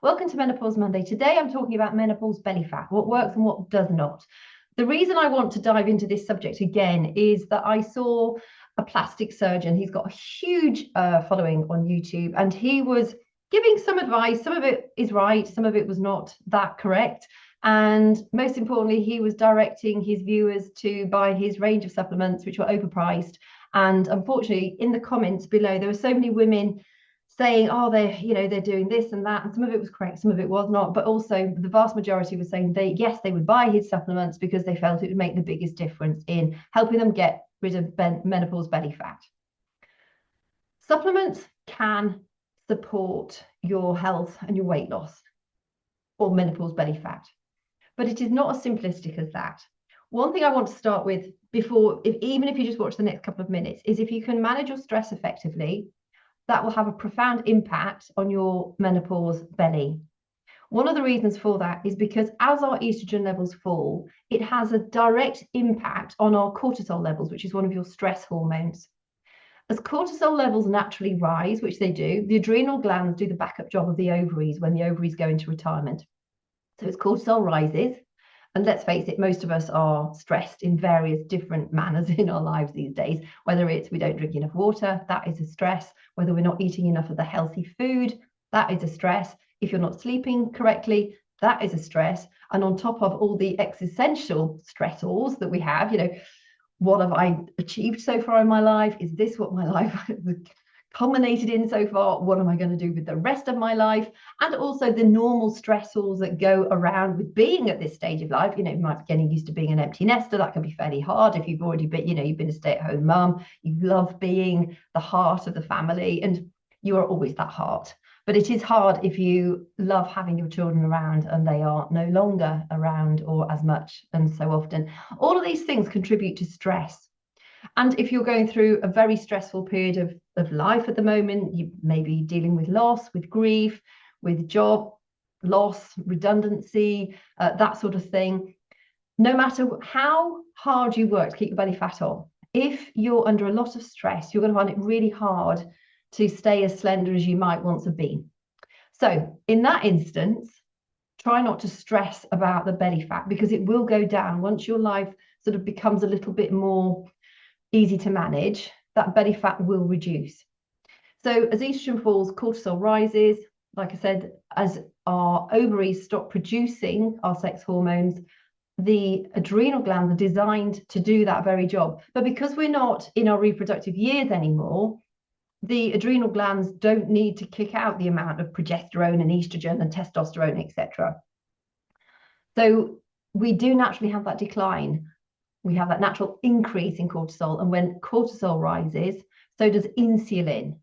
Welcome to Menopause Monday. Today I'm talking about menopause belly fat, what works and what does not. The reason I want to dive into this subject again is that I saw a plastic surgeon. He's got a huge following on YouTube, and he was giving some advice. Some of it is right, some of it was not that correct. And most importantly, he was directing his viewers to buy his range of supplements, which were overpriced. And unfortunately, in the comments below, there were so many women saying, oh, they're doing this and that, and some of it was correct, some of it was not, but also the vast majority was saying they would buy his supplements because they felt it would make the biggest difference in helping them get rid of menopause belly fat. Supplements can support your health and your weight loss or menopause belly fat, but it is not as simplistic as that. One thing I want to start with even if you just watch the next couple of minutes, is if you can manage your stress effectively, that will have a profound impact on your menopause belly. One of the reasons for that is because as our estrogen levels fall, it has a direct impact on our cortisol levels, which is one of your stress hormones. As cortisol levels naturally rise, which they do, the adrenal glands do the backup job of the ovaries when the ovaries go into retirement. So as cortisol rises, and let's face it, most of us are stressed in various different manners in our lives these days, whether it's we don't drink enough water, that is a stress, whether we're not eating enough of the healthy food, that is a stress. If you're not sleeping correctly, that is a stress. And on top of all the existential stressors that we have, what have I achieved so far in my life? Is this what my life culminated in so far? What am I going to do with the rest of my life? And also the normal stressors that go around with being at this stage of life. You might be getting used to being an empty nester. That can be fairly hard if you've already been, you've been a stay-at-home mum. You love being the heart of the family, and you are always that heart. But it is hard if you love having your children around and they are no longer around or as much and so often. All of these things contribute to stress. And if you're going through a very stressful period of life at the moment, you may be dealing with loss, with grief, with job loss, redundancy, that sort of thing. No matter how hard you work to keep your belly fat on, if you're under a lot of stress, you're going to find it really hard to stay as slender as you might once have been. So in that instance, try not to stress about the belly fat, because it will go down once your life sort of becomes a little bit more easy to manage. That belly fat will reduce. So as estrogen falls, cortisol rises. Like I said, as our ovaries stop producing our sex hormones, the adrenal glands are designed to do that very job. But because we're not in our reproductive years anymore, the adrenal glands don't need to kick out the amount of progesterone and estrogen and testosterone, etc. So we do naturally have that decline. We have that natural increase in cortisol. And when cortisol rises, so does insulin,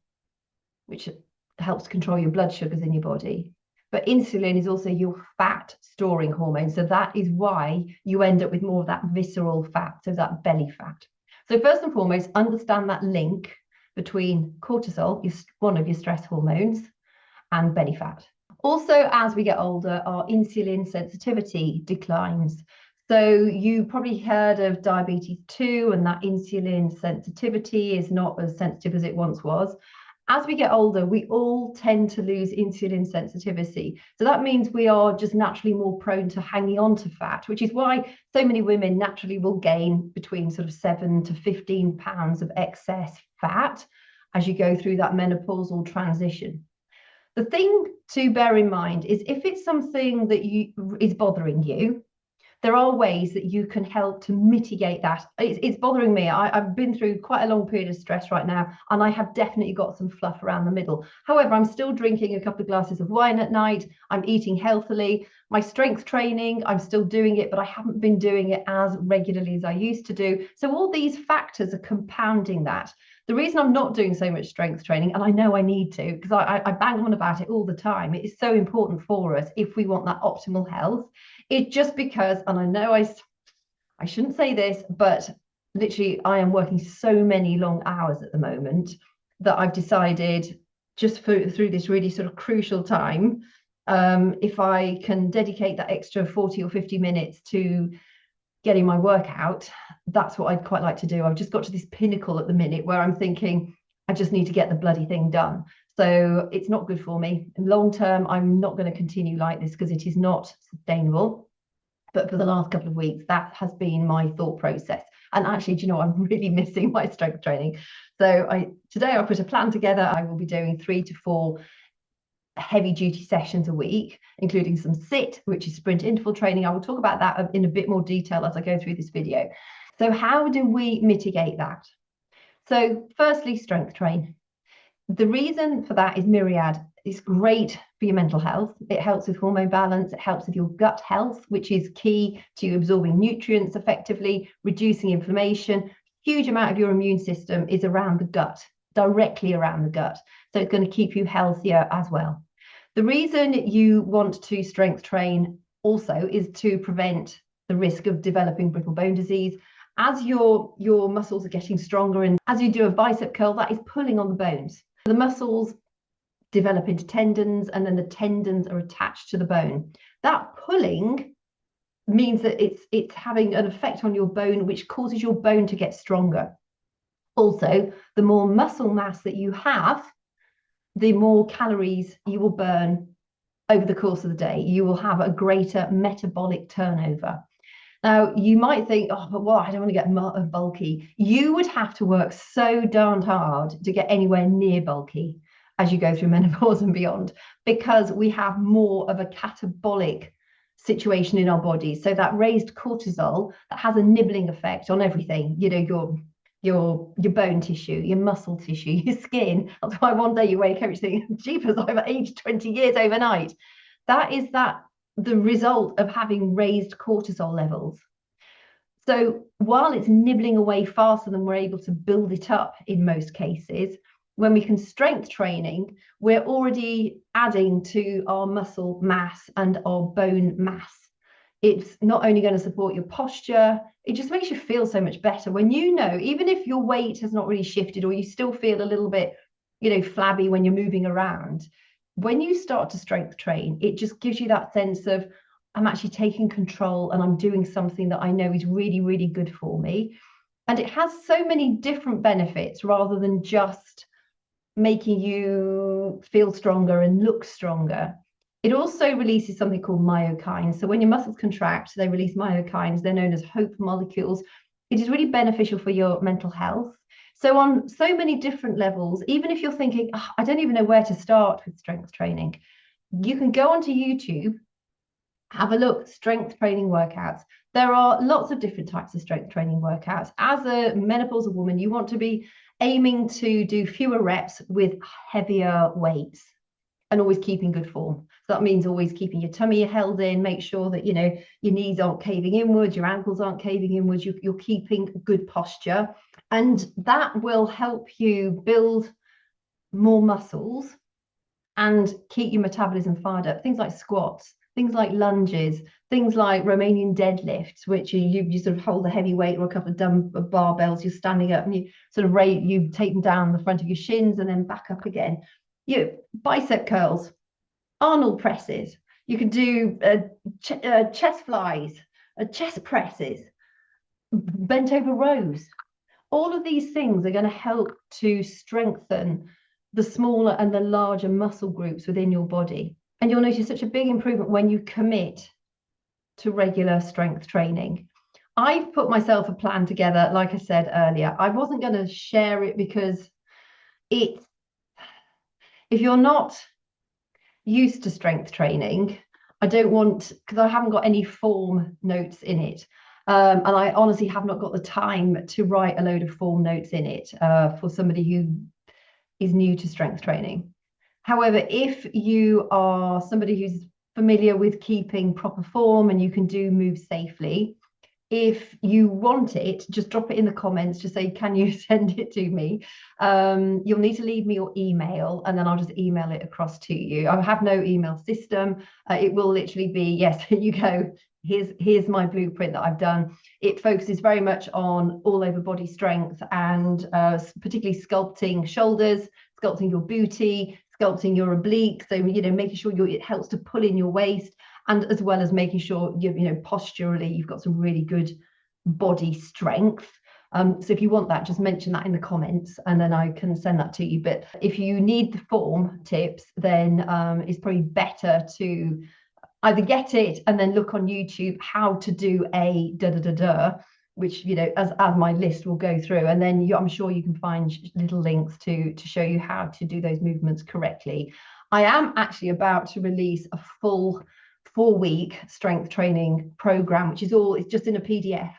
which helps control your blood sugars in your body. But insulin is also your fat storing hormone. So that is why you end up with more of that visceral fat, so that belly fat. So first and foremost, understand that link between cortisol, one of your stress hormones, and belly fat. Also, as we get older, our insulin sensitivity declines. So you probably heard of diabetes 2, and that insulin sensitivity is not as sensitive as it once was. As we get older, we all tend to lose insulin sensitivity. So that means we are just naturally more prone to hanging on to fat, which is why so many women naturally will gain between sort of 7 to 15 pounds of excess fat as you go through that menopausal transition. The thing to bear in mind is if it's something that is bothering you, there are ways that you can help to mitigate that. It's bothering me. I've been through quite a long period of stress right now, and I have definitely got some fluff around the middle. However, I'm still drinking a couple of glasses of wine at night. I'm eating healthily. My strength training, I'm still doing it, but I haven't been doing it as regularly as I used to do. So all these factors are compounding that. The reason I'm not doing so much strength training, and I know I need to, because I bang on about it all the time, it is so important for us if we want that optimal health. It's just because, and I know I shouldn't say this, but literally I am working so many long hours at the moment that I've decided just through this really sort of crucial time, if I can dedicate that extra 40 or 50 minutes to getting my workout, that's what I'd quite like to do. I've just got to this pinnacle at the minute where I'm thinking, I just need to get the bloody thing done. So it's not good for me. In long term, I'm not going to continue like this because it is not sustainable. But for the last couple of weeks, that has been my thought process. And actually, do you know, I'm really missing my strength training. So today I put a plan together. I will be doing 3 to 4 heavy duty sessions a week, including some sit, which is sprint interval training. I will talk about that in a bit more detail as I go through this video. So how do we mitigate that? So firstly, strength train. The reason for that is myriad. It's great for your mental health. It helps with hormone balance. It helps with your gut health, which is key to absorbing nutrients effectively, reducing inflammation. Huge amount of your immune system is around the gut, directly around the gut. So it's going to keep you healthier as well. The reason you want to strength train also is to prevent the risk of developing brittle bone disease. As your muscles are getting stronger, and as you do a bicep curl, that is pulling on the bones. The muscles develop into tendons, and then the tendons are attached to the bone. That pulling means that it's having an effect on your bone, which causes your bone to get stronger. Also, the more muscle mass that you have, the more calories you will burn over the course of the day. You will have a greater metabolic turnover. Now, you might think, oh, but what? I don't want to get bulky. You would have to work so darn hard to get anywhere near bulky as you go through menopause and beyond, because we have more of a catabolic situation in our bodies. So that raised cortisol, that has a nibbling effect on everything, you know, your bone tissue, your muscle tissue, your skin. That's why one day you wake up and think, jeepers, I've aged 20 years overnight. That is the result of having raised cortisol levels. So while it's nibbling away faster than we're able to build it up in most cases, when we can strength training, we're already adding to our muscle mass and our bone mass. It's not only going to support your posture, it just makes you feel so much better when you know, even if your weight has not really shifted or you still feel a little bit, you know, flabby when you're moving around. When you start to strength train, it just gives you that sense of, I'm actually taking control and I'm doing something that I know is really, really good for me. And it has so many different benefits rather than just making you feel stronger and look stronger. It also releases something called myokines. So when your muscles contract, they release myokines. They're known as hope molecules. It is really beneficial for your mental health. So on so many different levels, even if you're thinking, oh, I don't even know where to start with strength training, you can go onto YouTube, have a look, strength training workouts. There are lots of different types of strength training workouts. As a menopausal woman, you want to be aiming to do fewer reps with heavier weights and always keeping good form. So that means always keeping your tummy held in, make sure that, you know, your knees aren't caving inwards, your ankles aren't caving inwards, you're keeping good posture. And that will help you build more muscles and keep your metabolism fired up. Things like squats, things like lunges, things like Romanian deadlifts, which you sort of hold a heavy weight or a couple of dumb barbells, you're standing up and you sort of you take them down the front of your shins and then back up again. Bicep curls, Arnold presses. You can do chest flies, chest presses, bent over rows. All of these things are going to help to strengthen the smaller and the larger muscle groups within your body. And you'll notice such a big improvement when you commit to regular strength training. I've put myself a plan together, like I said earlier. I wasn't going to share it because if you're not used to strength training, I don't want, because I haven't got any form notes in it. And I honestly have not got the time to write a load of form notes in it for somebody who is new to strength training. However, if you are somebody who's familiar with keeping proper form and you can do moves safely, if you want it, just drop it in the comments. Just say, can you send it to me? You'll need to leave me your email and then I'll just email it across to you. I have no email system. It will literally be, yes, here you go. Here's my blueprint that I've done. It focuses very much on all over body strength and particularly sculpting shoulders, sculpting your booty, sculpting your obliques. So, you know, making sure it helps to pull in your waist, and as well as making sure you know, posturally, you've got some really good body strength. So if you want that, just mention that in the comments and then I can send that to you. But if you need the form tips, then it's probably better to either get it and then look on YouTube how to do a which, you know, as my list will go through, and then I'm sure you can find little links to show you how to do those movements correctly. I am actually about to release a full 4-week strength training program, which is it's just in a PDF,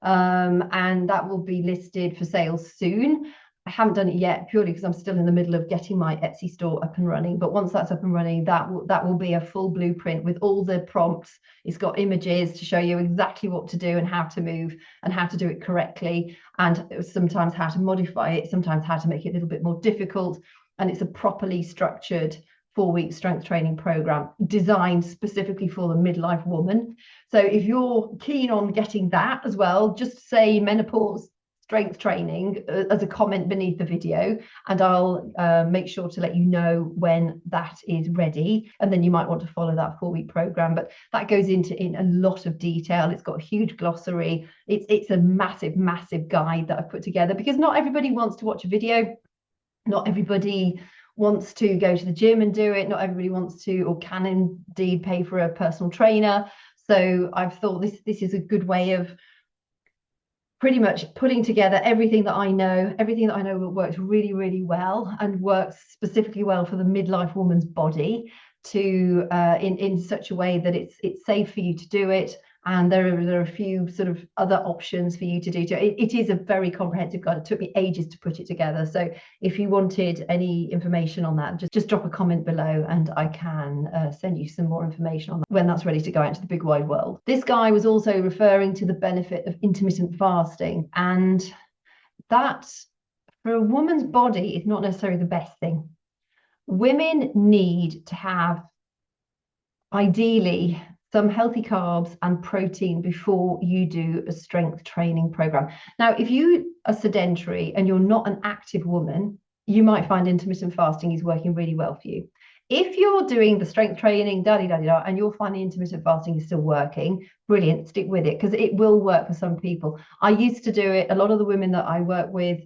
and that will be listed for sale soon. I haven't done it yet purely because I'm still in the middle of getting my Etsy store up and running. But once that's up and running, that will be a full blueprint with all the prompts. It's got images to show you exactly what to do and how to move and how to do it correctly, and sometimes how to modify it, sometimes how to make it a little bit more difficult. And it's a properly structured 4-week strength training program designed specifically for the midlife woman. So if you're keen on getting that as well, just say menopause strength training as a comment beneath the video, and I'll make sure to let you know when that is ready. And then you might want to follow that 4-week program, but that goes in a lot of detail. It's got a huge glossary. It's a massive guide that I've put together, because not everybody wants to watch a video, not everybody wants to go to the gym and do it, not everybody wants to or can indeed pay for a personal trainer. So I've thought this is a good way of pretty much putting together everything that I know that works really well and works specifically well for the midlife woman's body, to in such a way that it's safe for you to do it. And there are a few sort of other options for you to do. It is a very comprehensive guide. It took me ages to put it together. So if you wanted any information on that, just drop a comment below and I can send you some more information on that when that's ready to go out into the big wide world. This guy was also referring to the benefit of intermittent fasting, and that for a woman's body is not necessarily the best thing. Women need to have, ideally, some healthy carbs and protein before you do a strength training program. Now, if you are sedentary and you're not an active woman, you might find intermittent fasting is working really well for you. If you're doing the strength training, and you're finding intermittent fasting is still working, brilliant, stick with it, because it will work for some people. I used to do it. A lot of the women that I work with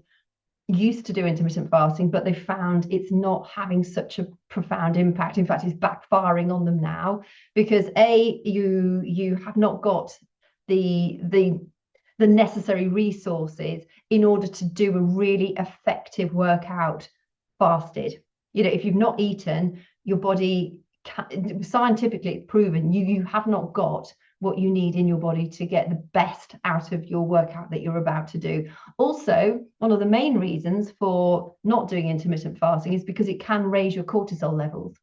used to do intermittent fasting, but they found it's not having such a profound impact. In fact, it's backfiring on them now, because you have not got the necessary resources in order to do a really effective workout fasted. You know, if you've not eaten, your body scientifically it's proven you have not got what you need in your body to get the best out of your workout that you're about to do. Also, one of the main reasons for not doing intermittent fasting is because it can raise your cortisol levels.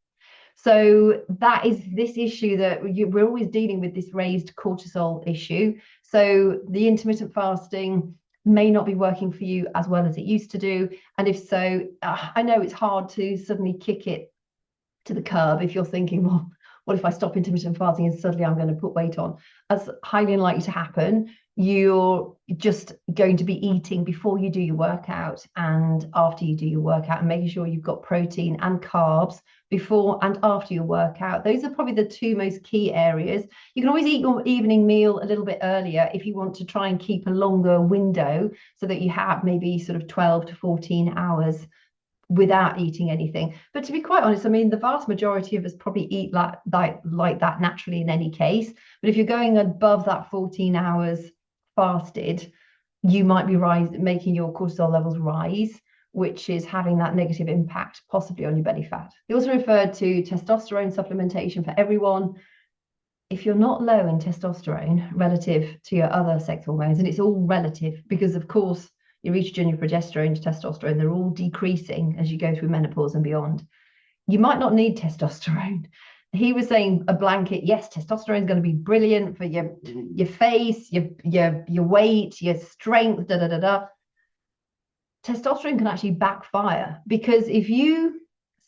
So that is this issue that we're always dealing with, this raised cortisol issue. So the intermittent fasting may not be working for you as well as it used to do. And if so, I know it's hard to suddenly kick it to the curb if you're thinking, well, what if I stop intermittent fasting and suddenly I'm going to put weight on? That's highly unlikely to happen. You're just going to be eating before you do your workout and after you do your workout, and making sure you've got protein and carbs before and after your workout. Those are probably the two most key areas. You can always eat your evening meal a little bit earlier if you want to try and keep a longer window, so that you have maybe sort of 12 to 14 hours without eating anything. But to be quite honest, I mean, the vast majority of us probably eat like that naturally in any case. But if you're going above that 14 hours fasted, you might be making your cortisol levels rise, which is having that negative impact possibly on your belly fat. He also referred to testosterone supplementation for everyone. If you're not low in testosterone relative to your other sex hormones, and it's all relative because, of course, your estrogen, your progesterone, your testosterone, they're all decreasing as you go through menopause and beyond. You might not need testosterone. He was saying a blanket, yes, testosterone is going to be brilliant for your face, your weight, your strength, Testosterone can actually backfire, because if you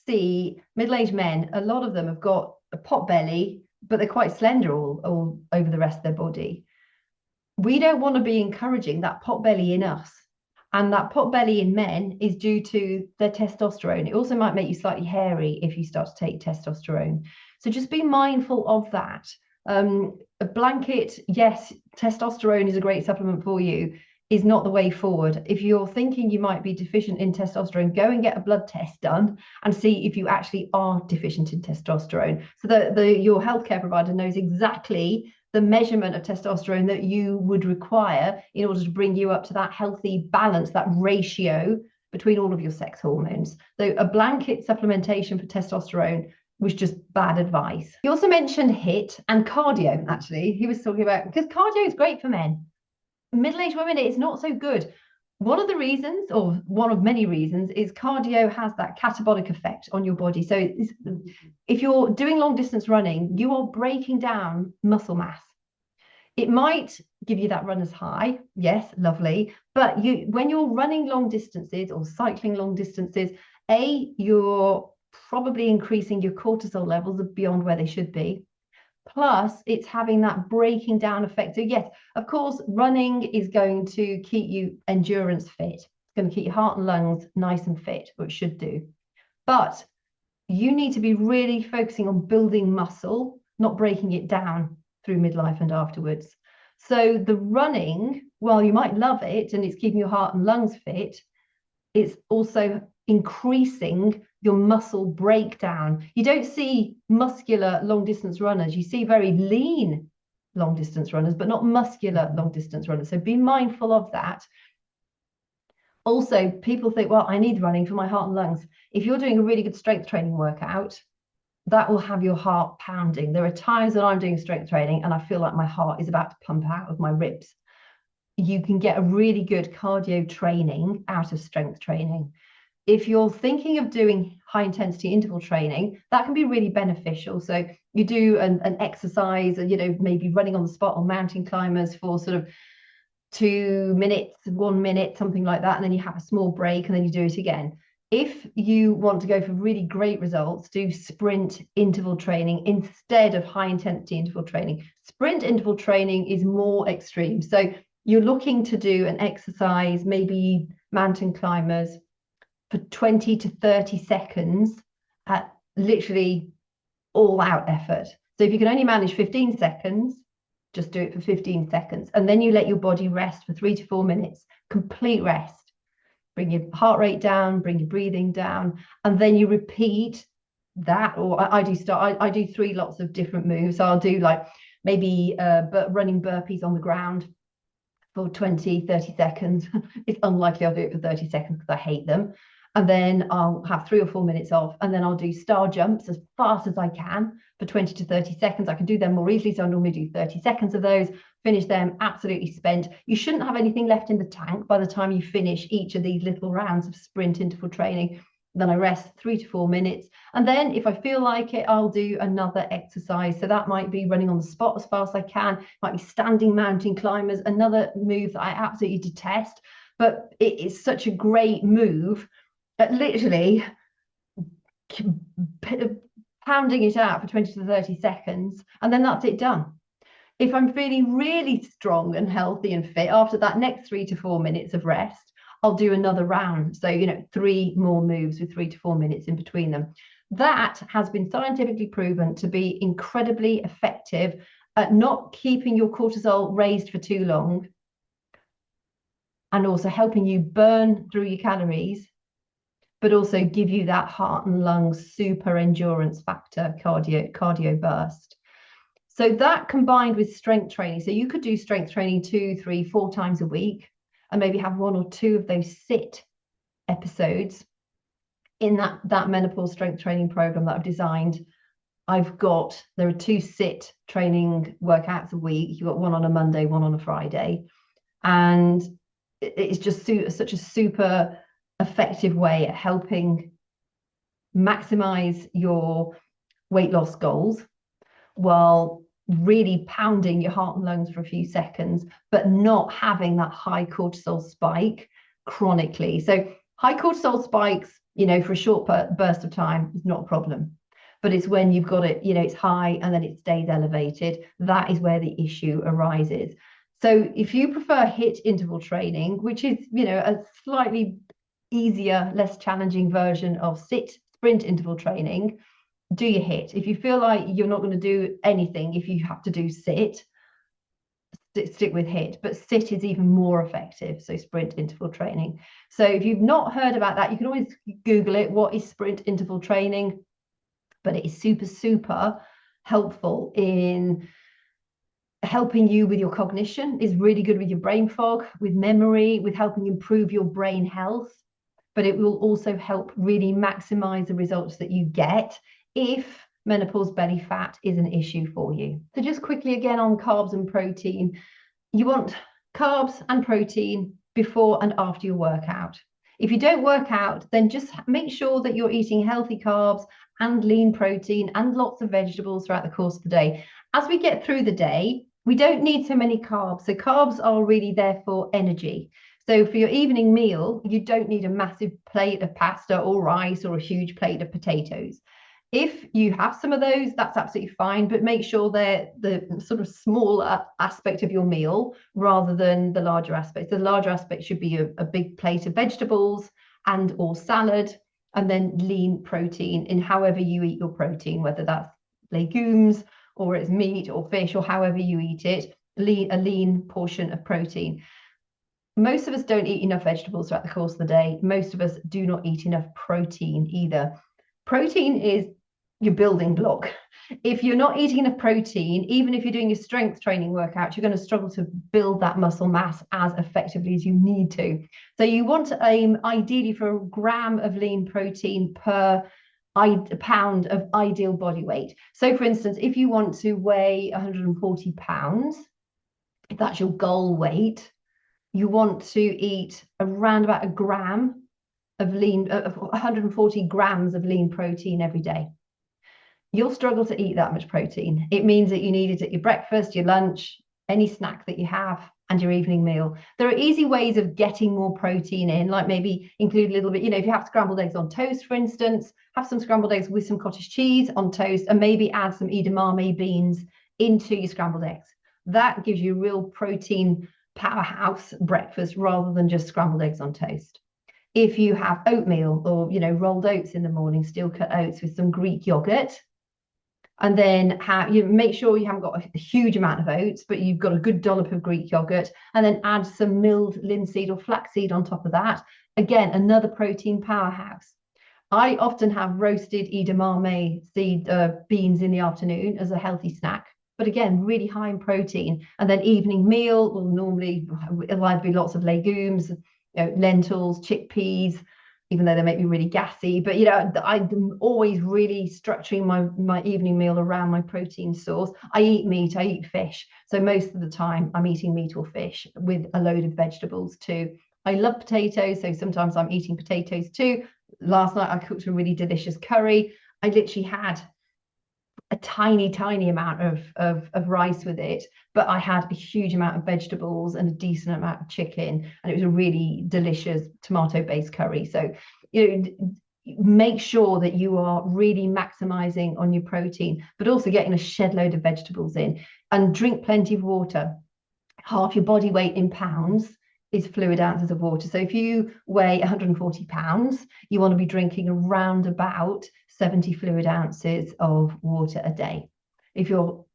see middle-aged men, a lot of them have got a pot belly, but they're quite slender all over the rest of their body. We don't want to be encouraging that pot belly in us. And that pot belly in men is due to their testosterone. It also might make you slightly hairy if you start to take testosterone. So just be mindful of that. A blanket, yes, testosterone is a great supplement for you. is not the way forward. If you're thinking you might be deficient in testosterone, go and get a blood test done and see if you actually are deficient in testosterone. So that your healthcare provider knows exactly the measurement of testosterone that you would require in order to bring you up to that healthy balance, that ratio between all of your sex hormones. So a blanket supplementation for testosterone was just bad advice. He also mentioned HIIT and cardio, actually. He was talking about, because cardio is great for men. Middle-aged women, it's not so good. One of the reasons, or one of many reasons, is cardio has that catabolic effect on your body. So if you're doing long distance running, you are breaking down muscle mass. It might give you that runner's high, yes, lovely, but when you're running long distances or cycling long distances, you're probably increasing your cortisol levels beyond where they should be. Plus, it's having that breaking down effect. So yes, of course, running is going to keep you endurance fit. It's going to keep your heart and lungs nice and fit, or it should do. But you need to be really focusing on building muscle, not breaking it down through midlife and afterwards. So the running, while you might love it and it's keeping your heart and lungs fit, it's also increasing your muscle breakdown. You don't see muscular long distance runners. You see very lean long distance runners, but not muscular long distance runners. So be mindful of that. Also, people think, well, I need running for my heart and lungs. If you're doing a really good strength training workout, that will have your heart pounding. There are times that I'm doing strength training and I feel like my heart is about to pump out of my ribs. You can get a really good cardio training out of strength training. If you're thinking of doing high intensity interval training, that can be really beneficial. So you do an exercise, maybe running on the spot on mountain climbers for sort of 2 minutes, 1 minute, something like that. And then you have a small break and then you do it again. If you want to go for really great results, do sprint interval training instead of high intensity interval training. Sprint interval training is more extreme. So you're looking to do an exercise, maybe mountain climbers, for 20 to 30 seconds at literally all out effort. So if you can only manage 15 seconds, just do it for 15 seconds. And then you let your body rest for 3 to 4 minutes, complete rest. Bring your heart rate down, bring your breathing down, and then you repeat that. Or I do 3 lots of different moves. So I'll do like maybe running burpees on the ground for 20, 30 seconds. It's unlikely I'll do it for 30 seconds because I hate them. And then I'll have 3 or 4 minutes off, and then I'll do star jumps as fast as I can for 20 to 30 seconds. I can do them more easily, so I normally do 30 seconds of those, finish them absolutely spent. You shouldn't have anything left in the tank by the time you finish each of these little rounds of sprint interval training. Then I rest 3 to 4 minutes. And then if I feel like it, I'll do another exercise. So that might be running on the spot as fast as I can, might be standing mountain climbers, another move that I absolutely detest, but it is such a great move at literally pounding it out for 20 to 30 seconds, and then that's it done. If I'm feeling really strong and healthy and fit, after that next 3 to 4 minutes of rest, I'll do another round. So, 3 more moves with 3 to 4 minutes in between them. That has been scientifically proven to be incredibly effective at not keeping your cortisol raised for too long, and also helping you burn through your calories, but also give you that heart and lungs super endurance factor, cardio burst. So that combined with strength training. So you could do strength training 2, 3, 4 times a week, and maybe have 1 or 2 of those sit episodes in that menopause strength training program that I've designed. There are 2 sit training workouts a week. You've got 1 on a Monday, 1 on a Friday. And it's just such a super effective way at helping maximize your weight loss goals while really pounding your heart and lungs for a few seconds, but not having that high cortisol spike chronically. So high cortisol spikes, for a short burst of time is not a problem. But it's when you've got it, it's high and then it stays elevated. That is where the issue arises. So if you prefer HIIT interval training, which is, a slightly easier, less challenging version of sprint interval training, do your HIIT. If you feel like you're not going to do anything, if you have to do sit, stick with HIIT, but sit is even more effective. So sprint interval training. So if you've not heard about that, you can always Google it. What is sprint interval training? But it is super, super helpful in helping you with your cognition, is really good with your brain fog, with memory, with helping improve your brain health. But it will also help really maximize the results that you get if menopause belly fat is an issue for you. So just quickly again on carbs and protein, you want carbs and protein before and after your workout. If you don't work out, then just make sure that you're eating healthy carbs and lean protein and lots of vegetables throughout the course of the day. As we get through the day, we don't need so many carbs. So carbs are really there for energy. So for your evening meal, you don't need a massive plate of pasta or rice or a huge plate of potatoes. If you have some of those, that's absolutely fine, but make sure they're the sort of smaller aspect of your meal rather than the larger aspect. The larger aspect should be a big plate of vegetables and or salad, and then lean protein in however you eat your protein, whether that's legumes or it's meat or fish or however you eat it, a lean portion of protein. Most of us don't eat enough vegetables throughout the course of the day. Most of us do not eat enough protein either. Protein is your building block. If you're not eating enough protein, even if you're doing your strength training workouts, you're going to struggle to build that muscle mass as effectively as you need to. So you want to aim ideally for a gram of lean protein per pound of ideal body weight. So for instance, if you want to weigh 140 pounds, if that's your goal weight, you want to eat around about a gram of 140 grams of lean protein every day. You'll struggle to eat that much protein. It means that you need it at your breakfast, your lunch, any snack that you have, and your evening meal. There are easy ways of getting more protein in, like maybe include a little bit, if you have scrambled eggs on toast, for instance, have some scrambled eggs with some cottage cheese on toast, and maybe add some edamame beans into your scrambled eggs. That gives you real protein powerhouse breakfast rather than just scrambled eggs on toast. If you have oatmeal or rolled oats in the morning, steel cut oats with some Greek yogurt, and then you make sure you haven't got a huge amount of oats, but you've got a good dollop of Greek yogurt, and then add some milled linseed or flaxseed on top of that. Again, another protein powerhouse. I often have roasted edamame seed beans in the afternoon as a healthy snack, but again, really high in protein. And then evening meal will normally, it'll either be lots of legumes, lentils, chickpeas, even though they make me really gassy. But I'm always really structuring my evening meal around my protein source. I eat meat, I eat fish. So most of the time I'm eating meat or fish with a load of vegetables too. I love potatoes, so sometimes I'm eating potatoes too. Last night I cooked a really delicious curry. I literally had a tiny amount of rice with it, but I had a huge amount of vegetables and a decent amount of chicken, and it was a really delicious tomato-based curry. So make sure that you are really maximizing on your protein, but also getting a shed load of vegetables in, and drink plenty of water. Half your body weight in pounds is fluid ounces of water. So if you weigh 140 pounds, you want to be drinking around about 70 fluid ounces of water a day. If you're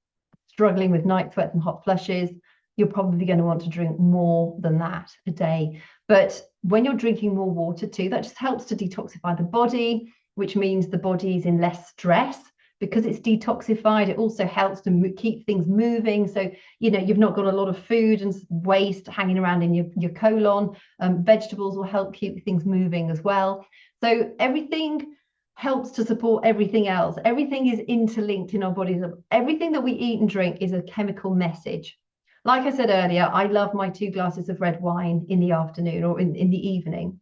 struggling with night sweats and hot flushes, you're probably going to want to drink more than that a day. But when you're drinking more water too, that just helps to detoxify the body, which means the body is in less stress. Because it's detoxified, it also helps to keep things moving. So, you've not got a lot of food and waste hanging around in your colon. Vegetables will help keep things moving as well. So everything helps to support everything else. Everything is interlinked in our bodies. Everything that we eat and drink is a chemical message. Like I said earlier, I love my 2 glasses of red wine in the afternoon or in the evening.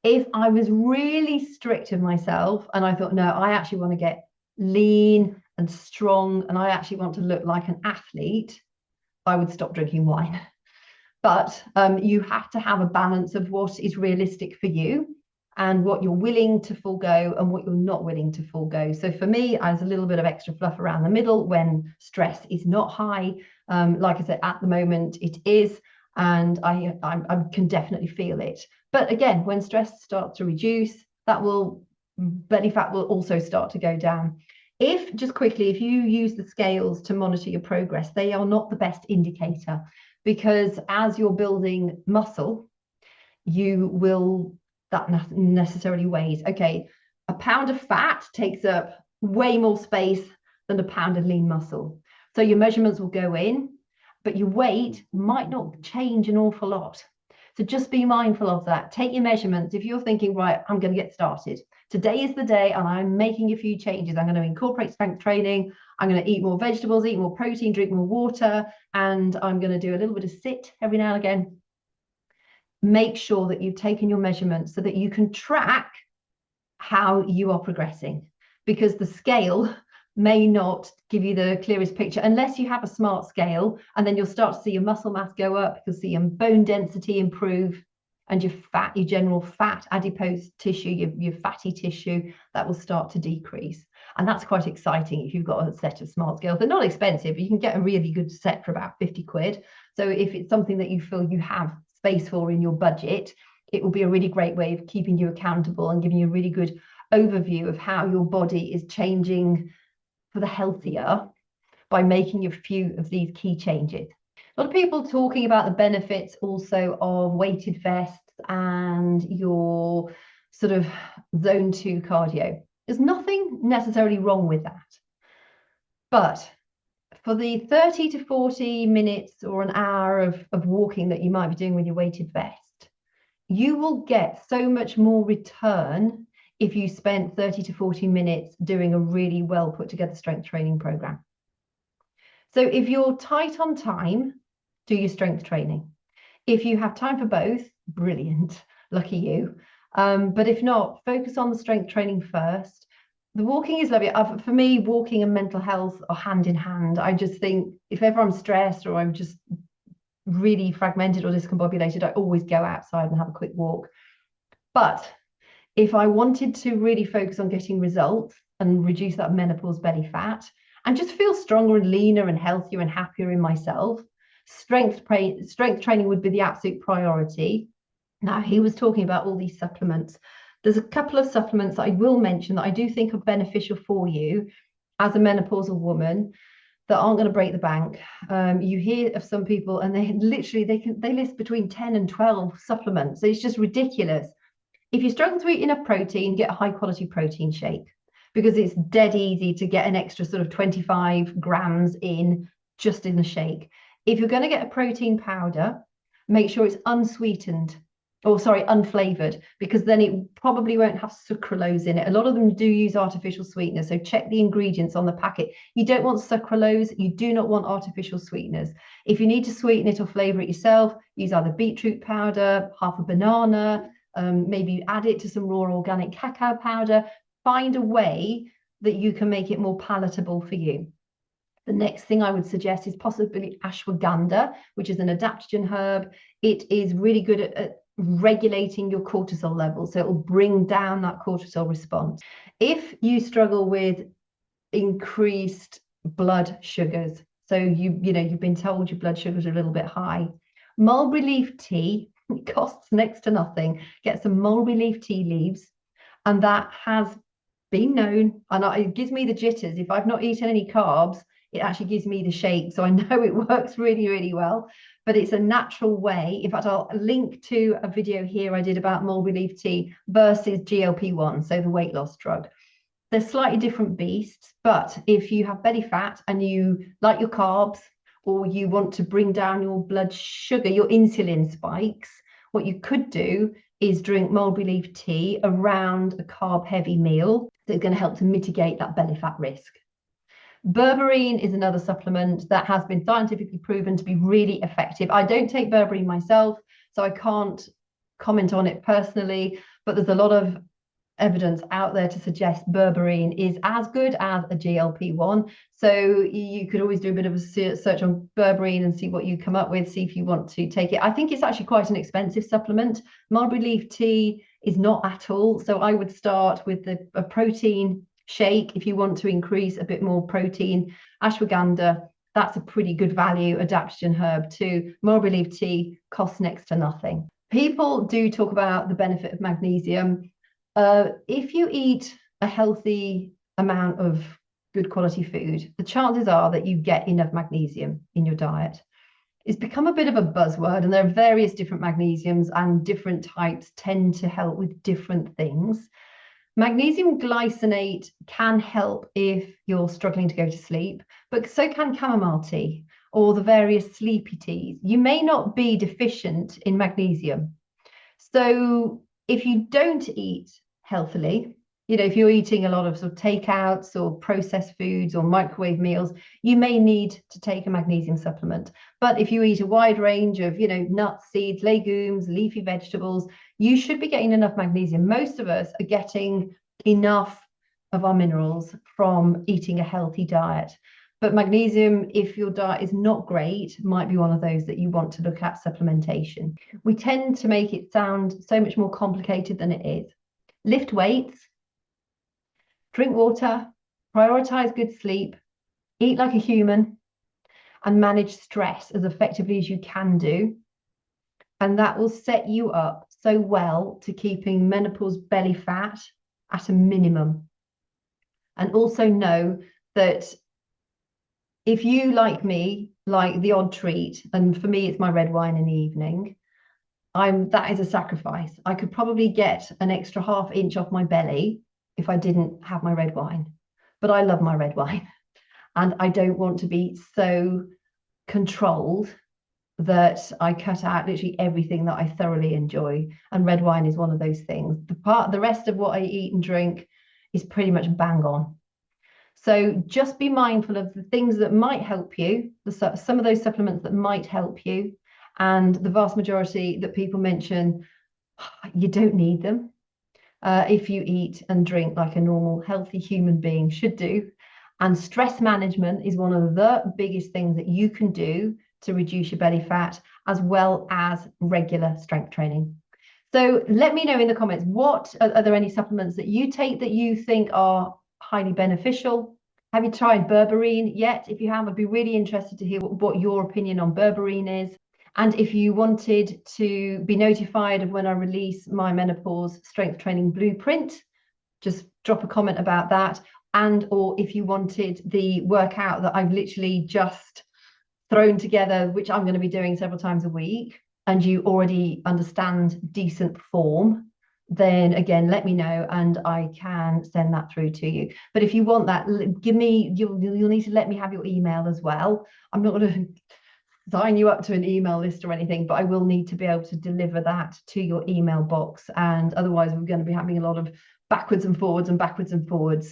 If I was really strict with myself and I thought, no, I actually want to get lean and strong and I actually want to look like an athlete, I would stop drinking wine. But you have to have a balance of what is realistic for you and what you're willing to forego and what you're not willing to forego. So for me, I was a little bit of extra fluff around the middle when stress is not high. Like I said, at the moment it is, and I can definitely feel it. But again, when stress starts to reduce, belly fat will also start to go down. Just quickly, if you use the scales to monitor your progress, they are not the best indicator, because as you're building muscle, that necessarily weighs. Okay, a pound of fat takes up way more space than a pound of lean muscle. So your measurements will go in, but your weight might not change an awful lot. So just be mindful of that. Take your measurements. If you're thinking, right, I'm going to get started. Today is the day and I'm making a few changes. I'm going to incorporate strength training. I'm going to eat more vegetables, eat more protein, drink more water, and I'm going to do a little bit of sit every now and again. Make sure that you've taken your measurements so that you can track how you are progressing, because the scale may not give you the clearest picture unless you have a smart scale, and then you'll start to see your muscle mass go up, you'll see your bone density improve, and your general fat, adipose tissue, your fatty tissue, that will start to decrease. And that's quite exciting if you've got a set of smart scales. They're not expensive. You can get a really good set for about 50 quid. So if it's something that you feel you have space for in your budget, it will be a really great way of keeping you accountable and giving you a really good overview of how your body is changing for the healthier by making a few of these key changes. A lot of people talking about the benefits also of weighted vests and your sort of zone 2 cardio. There's nothing necessarily wrong with that. But for the 30 to 40 minutes or an hour of walking that you might be doing with your weighted vest, you will get so much more return if you spent 30 to 40 minutes doing a really well put together strength training program. So if you're tight on time, do your strength training. If you have time for both, brilliant, lucky you. But if not, focus on the strength training first. The walking is lovely. For me, walking and mental health are hand in hand. I just think if ever I'm stressed or I'm just really fragmented or discombobulated, I always go outside and have a quick walk. But if I wanted to really focus on getting results and reduce that menopause belly fat and just feel stronger and leaner and healthier and happier in myself, strength training would be the absolute priority. Now, he was talking about all these supplements. There's a couple of supplements that I will mention that I do think are beneficial for you as a menopausal woman that aren't going to break the bank. You hear of some people and they list between 10 and 12 supplements. So it's just ridiculous. If you struggle to eat enough protein, get a high quality protein shake, because it's dead easy to get an extra sort of 25 grams in just in the shake. If you're going to get a protein powder, make sure it's unflavored, because then it probably won't have sucralose in it. A lot of them do use artificial sweeteners, so check the ingredients on the packet. You don't want sucralose, you do not want artificial sweeteners. If you need to sweeten it or flavor it yourself, use either beetroot powder, half a banana, maybe add it to some raw organic cacao powder. Find a way that you can make it more palatable for you. The next thing I would suggest is possibly ashwagandha, which is an adaptogen herb. It is really good at regulating your cortisol levels, so it will bring down that cortisol response. If you struggle with increased blood sugars, so you've been told your blood sugars are a little bit high, mulberry leaf tea, it costs next to nothing. Get some mulberry leaf tea leaves, and that has been known, and it gives me the jitters. If I've not eaten any carbs, it actually gives me the shake. So I know it works really, really well, but it's a natural way. In fact, I'll link to a video here I did about mulberry leaf tea versus GLP-1, so the weight loss drug. They're slightly different beasts, but if you have belly fat and you like your carbs, or you want to bring down your blood sugar, your insulin spikes, what you could do is drink mulberry leaf tea around a carb-heavy meal. That's going to help to mitigate that belly fat risk. Berberine is another supplement that has been scientifically proven to be really effective. I don't take berberine myself, so I can't comment on it personally, but there's a lot of evidence out there to suggest berberine is as good as a GLP-1. So you could always do a bit of a search on berberine and see what you come up with, see if you want to take it. I think it's actually quite an expensive supplement. Mulberry leaf tea is not at all. So I would start with a protein shake if you want to increase a bit more protein. Ashwagandha, that's a pretty good value adaptogen herb too. Mulberry leaf tea costs next to nothing. People do talk about the benefit of magnesium. If you eat a healthy amount of good quality food, the chances are that you get enough magnesium in your diet. It's become a bit of a buzzword, and there are various different magnesiums, and different types tend to help with different things. Magnesium glycinate can help if you're struggling to go to sleep, but so can chamomile tea or the various sleepy teas. You may not be deficient in magnesium. So if you don't eat healthily, if you're eating a lot of sort of takeouts or processed foods or microwave meals, you may need to take a magnesium supplement. But if you eat a wide range of, nuts, seeds, legumes, leafy vegetables, you should be getting enough magnesium. Most of us are getting enough of our minerals from eating a healthy diet. But magnesium, if your diet is not great, might be one of those that you want to look at supplementation. We tend to make it sound so much more complicated than it is. Lift weights, drink water, prioritize good sleep, eat like a human, and manage stress as effectively as you can do. And that will set you up so well to keeping menopause belly fat at a minimum. And also know that if you, like me, like the odd treat, and for me, it's my red wine in the evening, that is a sacrifice. I could probably get an extra ½ inch off my belly if I didn't have my red wine. But I love my red wine. And I don't want to be so controlled that I cut out literally everything that I thoroughly enjoy. And red wine is one of those things. The rest of what I eat and drink is pretty much bang on. So just be mindful of the things that might help you, some of those supplements that might help you, and the vast majority that people mention, you don't need them if you eat and drink like a normal, healthy human being should do. And stress management is one of the biggest things that you can do to reduce your belly fat, as well as regular strength training. So let me know in the comments, are there any supplements that you take that you think are highly beneficial? Have you tried berberine yet? If you have, I'd be really interested to hear what your opinion on berberine is. And if you wanted to be notified of when I release my menopause strength training blueprint, just drop a comment about that. Or if you wanted the workout that I've literally just thrown together, which I'm going to be doing several times a week, and you already understand decent form, then again, let me know and I can send that through to you. But if you want that, you'll need to let me have your email as well. I'm not going to sign you up to an email list or anything, but I will need to be able to deliver that to your email box. And otherwise, we're going to be having a lot of backwards and forwards.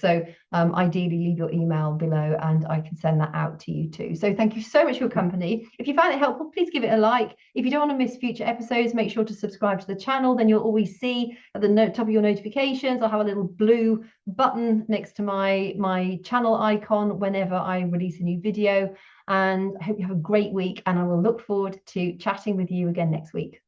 So ideally, leave your email below and I can send that out to you too. So thank you so much for your company. If you found it helpful, please give it a like. If you don't want to miss future episodes, make sure to subscribe to the channel. Then you'll always see at the top of your notifications, I'll have a little blue button next to my channel icon whenever I release a new video. And I hope you have a great week, and I will look forward to chatting with you again next week.